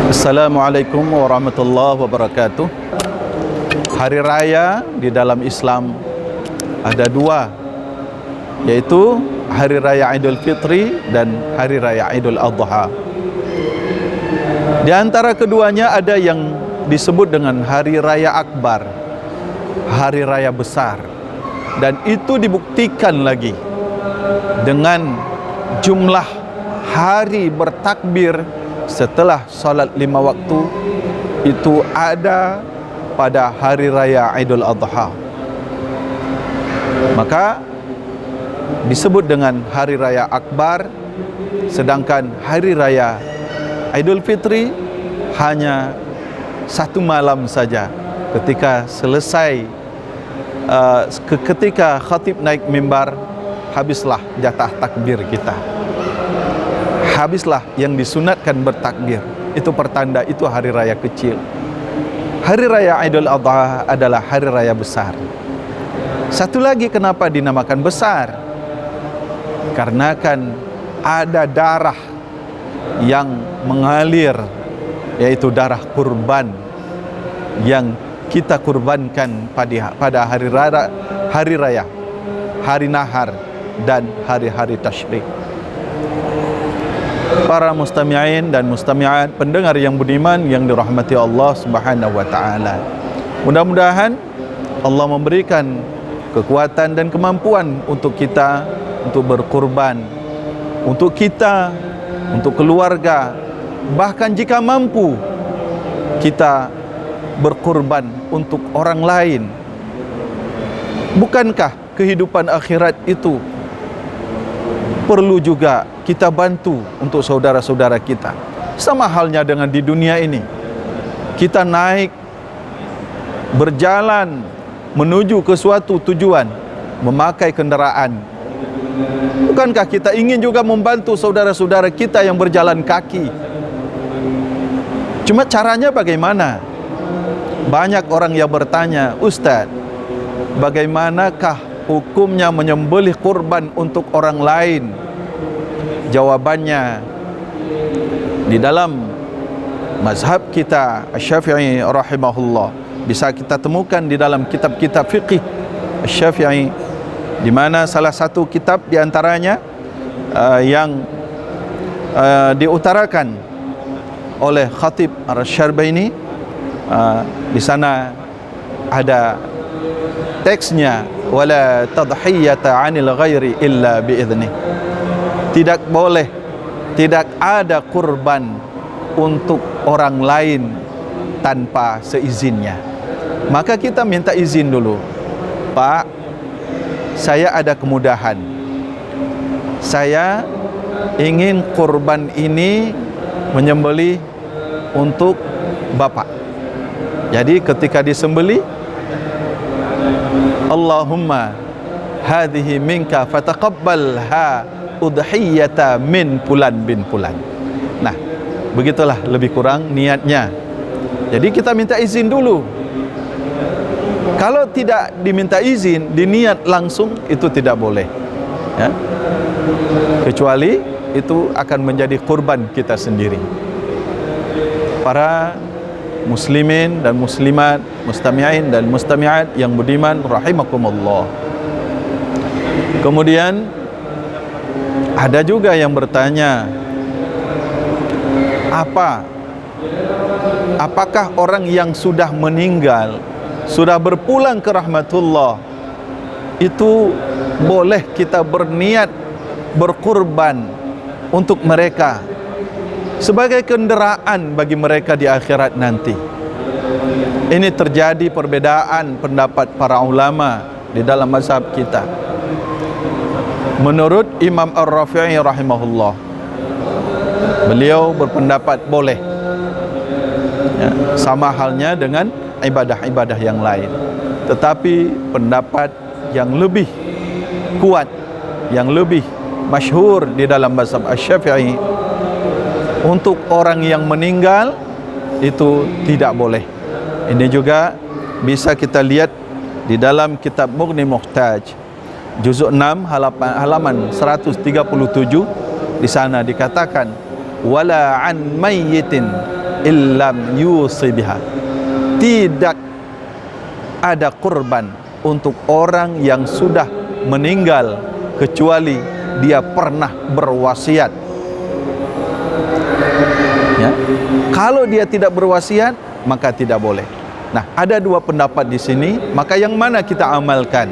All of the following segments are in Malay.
Assalamualaikum warahmatullahi wabarakatuh. Hari raya di dalam Islam ada dua, yaitu Hari Raya Idul Fitri dan Hari Raya Idul Adha. Di antara keduanya ada yang disebut dengan Hari Raya Akbar, Hari Raya Besar. Dan itu dibuktikan lagi dengan jumlah hari bertakbir setelah salat 5 waktu itu ada pada Hari Raya Idul Adha. Maka disebut dengan Hari Raya Akbar, sedangkan Hari Raya Idul Fitri hanya satu malam saja. Ketika selesai ketika khatib naik mimbar, habislah jatah takbir kita, habislah yang disunatkan bertakbir. Itu pertanda itu hari raya kecil. Hari Raya Idul Adha adalah hari raya besar. Satu lagi kenapa dinamakan besar? Karena kan ada darah yang mengalir, yaitu darah kurban yang kita kurbankan pada hari raya, hari nahar dan hari-hari tasyrik. Para mustami'in dan mustami'at, pendengar yang budiman yang dirahmati Allah Subhanahu wa taala. Mudah-mudahan Allah memberikan kekuatan dan kemampuan untuk kita untuk berkurban, untuk kita, untuk keluarga, bahkan jika mampu kita berkurban untuk orang lain. Bukankah kehidupan akhirat itu perlu juga kita bantu untuk saudara-saudara kita? Sama halnya dengan di dunia ini, kita naik, berjalan menuju ke suatu tujuan, memakai kendaraan. Bukankah kita ingin juga membantu saudara-saudara kita yang berjalan kaki? Cuma caranya bagaimana? Banyak orang yang bertanya, Ustaz, bagaimanakah hukumnya menyembelih kurban untuk orang lain? Jawabannya, di dalam mazhab kita Asy-Syafi'i rahimahullah, bisa kita temukan di dalam kitab-kitab fiqih Asy-Syafi'i, di mana salah satu kitab di antaranya yang diutarakan oleh Khatib Asy-Syarbaini, di sana ada teksnya, wala tadhiyata 'anil ghairi illa bi'idznih. Tidak boleh, tidak ada kurban untuk orang lain tanpa seizinnya. Maka kita minta izin dulu, Pak, saya ada kemudahan, saya ingin kurban ini menyembelih untuk Bapak. Jadi ketika disembelih, Allahumma hadhihi minka fataqabbalha udhiyata min fulan bin fulan. Nah, begitulah lebih kurang niatnya. Jadi kita minta izin dulu. Kalau tidak diminta izin, diniat langsung, itu tidak boleh, ya. Kecuali itu akan menjadi kurban kita sendiri. Para muslimin dan muslimat, mustami'in dan mustami'at yang budiman rahimakumullah. Kemudian ada juga yang bertanya, apakah orang yang sudah meninggal, sudah berpulang ke rahmatullah, itu boleh kita berniat berkurban untuk mereka sebagai kenderaan bagi mereka di akhirat nanti? Ini terjadi perbedaan pendapat para ulama di dalam mazhab kita. Menurut Imam Ar-Rafi'i rahimahullah, beliau berpendapat boleh, ya, sama halnya dengan ibadah-ibadah yang lain. Tetapi pendapat yang lebih kuat, yang lebih masyhur di dalam mazhab Asy-Syafi'i, untuk orang yang meninggal itu tidak boleh. Ini juga bisa kita lihat di dalam kitab Mughni Muhtaj, juzuk 6 halaman 137. Di sana dikatakan, wala an mayyitin illam yusibiha. Tidak ada kurban untuk orang yang sudah meninggal kecuali dia pernah berwasiat. Ya. Kalau dia tidak berwasiat, maka tidak boleh. Nah, ada dua pendapat di sini, maka yang mana kita amalkan?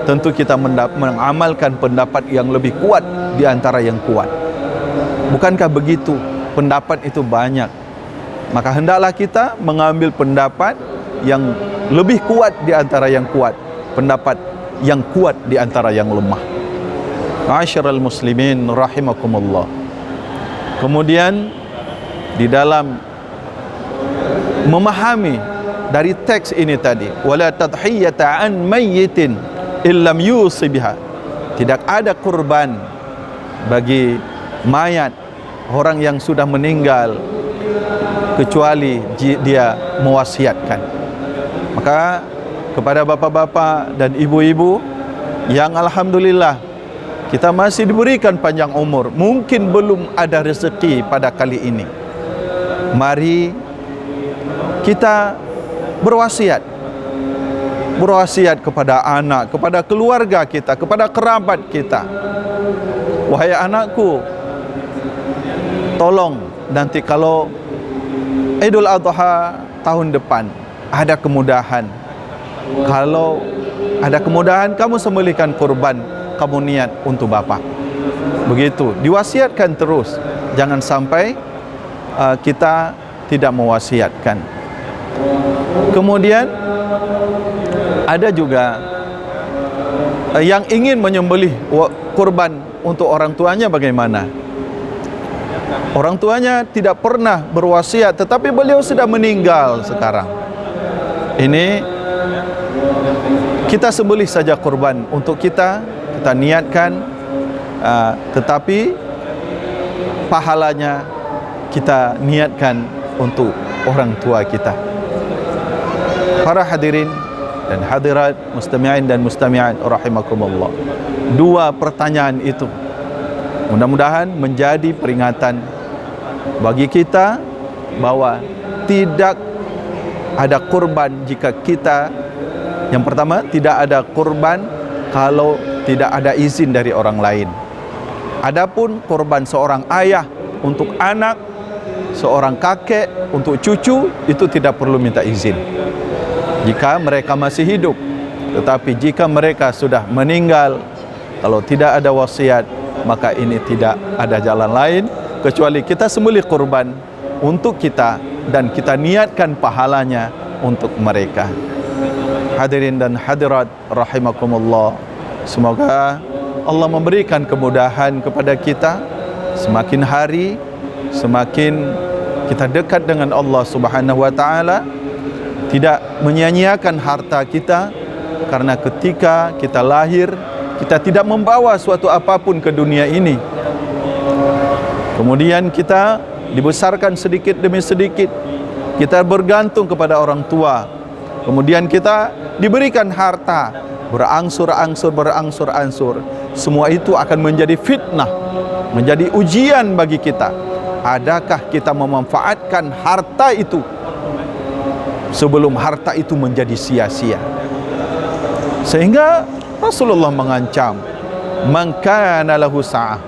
Tentu kita mengamalkan pendapat yang lebih kuat di antara yang kuat. Bukankah begitu? Pendapat itu banyak. Maka hendaklah kita mengambil pendapat yang lebih kuat di antara yang kuat, pendapat yang kuat di antara yang lemah. Ma'asyiral muslimin rahimakumullah. Kemudian di dalam memahami dari teks ini tadi, wala tadhiyata an mayyitin illam yusibiha. Tidak ada kurban bagi mayat orang yang sudah meninggal kecuali dia mewasiatkan. Maka kepada bapak-bapak dan ibu-ibu yang alhamdulillah kita masih diberikan panjang umur, mungkin belum ada rezeki pada kali ini, mari kita berwasiat kepada anak, kepada keluarga kita, kepada kerabat kita. Wahai anakku, tolong nanti kalau Idul Adha tahun depan ada kemudahan, kalau ada kemudahan kamu sembelihkan kurban, kamu niat untuk bapak. Begitu, diwasiatkan terus. Jangan sampai kita tidak mewasiatkan. Kemudian ada juga yang ingin menyembelih kurban untuk orang tuanya. Bagaimana? Orang tuanya tidak pernah berwasiat, tetapi beliau sudah meninggal sekarang. Ini kita sembelih saja kurban untuk kita niatkan, tetapi pahalanya kita niatkan untuk orang tua kita. Para hadirin dan hadirat, mustami'in dan mustami'at rahimakumullah. Dua pertanyaan itu mudah-mudahan menjadi peringatan bagi kita bahwa tidak ada kurban jika kita, yang pertama, tidak ada kurban kalau tidak ada izin dari orang lain. Adapun kurban seorang ayah untuk anak, seorang kakek untuk cucu, itu tidak perlu minta izin jika mereka masih hidup. Tetapi jika mereka sudah meninggal, kalau tidak ada wasiat, maka ini tidak ada jalan lain kecuali kita sembelih kurban untuk kita dan kita niatkan pahalanya untuk mereka. Hadirin dan hadirat rahimakumullah, semoga Allah memberikan kemudahan kepada kita. Semakin hari semakin kita dekat dengan Allah Subhanahu wa taala, tidak menyia-nyiakan harta kita, karena ketika kita lahir kita tidak membawa suatu apapun ke dunia ini. Kemudian kita dibesarkan sedikit demi sedikit, kita bergantung kepada orang tua. Kemudian kita diberikan harta berangsur-angsur. Semua itu akan menjadi fitnah, menjadi ujian bagi kita. Adakah kita memanfaatkan harta itu sebelum harta itu menjadi sia-sia? Sehingga Rasulullah mengancam, man kana lahu sa'ah,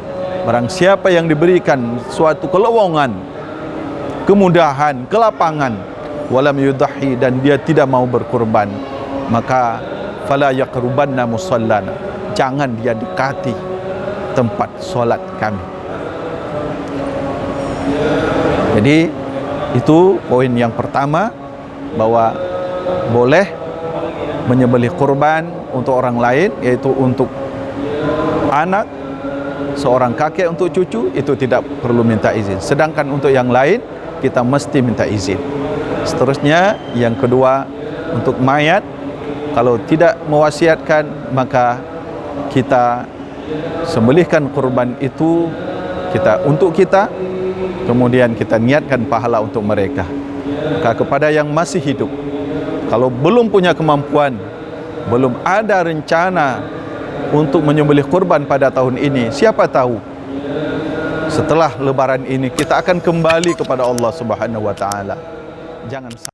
barang siapa yang diberikan suatu kelowongan, kemudahan, kelapangan, walam yudhi, dan dia tidak mau berkurban, maka fala yaqrubanna musallana, jangan dia dekati tempat solat kami. Jadi itu poin yang pertama, bahwa boleh menyembelih kurban untuk orang lain, yaitu untuk anak, seorang kakek untuk cucu, itu tidak perlu minta izin. Sedangkan untuk yang lain kita mesti minta izin. Seterusnya yang kedua, untuk mayat, kalau tidak mewasiatkan, maka kita sembelihkan kurban itu untuk kita, kemudian kita niatkan pahala untuk mereka. Maka kepada yang masih hidup, kalau belum punya kemampuan, belum ada rencana untuk menyembelih kurban pada tahun ini, siapa tahu Setelah lebaran ini kita akan kembali kepada Allah Subhanahu wa taala. Jangan